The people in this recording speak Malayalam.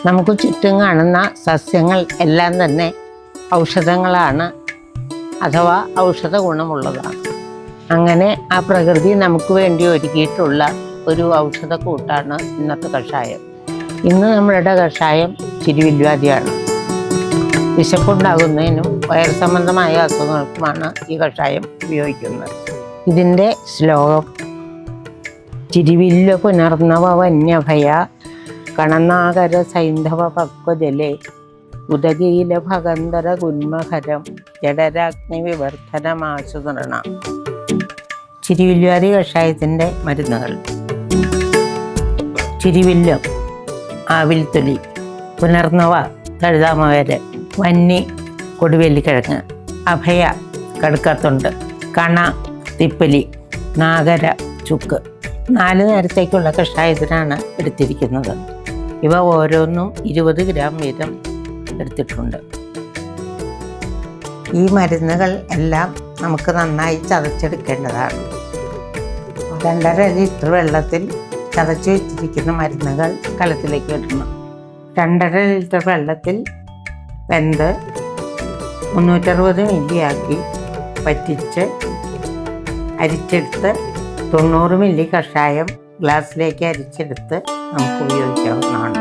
നമുക്ക് ചുറ്റും കാണുന്ന സസ്യങ്ങൾ എല്ലാം തന്നെ ഔഷധങ്ങളാണ്, അഥവാ ഔഷധ ഗുണമുള്ളതാണ്. അങ്ങനെ ആ പ്രകൃതി നമുക്ക് വേണ്ടി ഒരുക്കിയിട്ടുള്ള ഒരു ഔഷധ കൂട്ടാണ് ഇന്നത്തെ കഷായം. ഇന്ന് നമ്മളുടെ കഷായം ചിരിവില്വാദിയാണ്. വിശപ്പുണ്ടാകുന്നതിനും വയർ സംബന്ധമായ അസുഖങ്ങൾക്കുമാണ് ഈ കഷായം ഉപയോഗിക്കുന്നത്. ഇതിൻ്റെ ശ്ലോകം: ചിരിവില്ല പുനർനവ വന്യഭയ കണനാകര സൈന്ധവ പക്വജലേ ഉദകീല ഭഗന്തര ഗുന്മഹരം ജഡരാഗ്നി വിവർദ്ധനമാശുതൃണ. ചിരിവില്വാദി കഷായത്തിൻ്റെ മരുന്നുകൾ: ചിരിവില്ലം ആവിൽത്തൊലി, പുനർനവ തഴുതാമവര്, വന്നി കൊടുവേലിക്കിഴങ്ങ്, അഭയ കടുക്കത്തൊണ്ട്, കണ തിപ്പലി, നാഗര ചുക്ക്. 4 നേരത്തേക്കുള്ള കഷായത്തിനാണ് എടുത്തിരിക്കുന്നത്. ഇവ ഓരോന്നും 20 ഗ്രാം വീതം എടുത്തിട്ടുണ്ട്. ഈ മരുന്നുകൾ എല്ലാം നമുക്ക് നന്നായി ചതച്ചെടുക്കേണ്ടതാണ്. 2.5 ലിറ്റർ വെള്ളത്തിൽ ചതച്ച് വെച്ചിരിക്കുന്ന മരുന്നുകൾ കലത്തിലേക്ക് ഇടണം. 2.5 ലിറ്റർ വെള്ളത്തിൽ വെന്ത് 360 മില്ലിയാക്കി വറ്റിച്ച് അരിച്ചെടുത്ത് 90 മില്ലി കഷായം ഗ്ലാസ്സിലേക്ക് അരിച്ചെടുത്ത് നമുക്ക് ഉപയോഗിക്കാവുന്നതാണ്.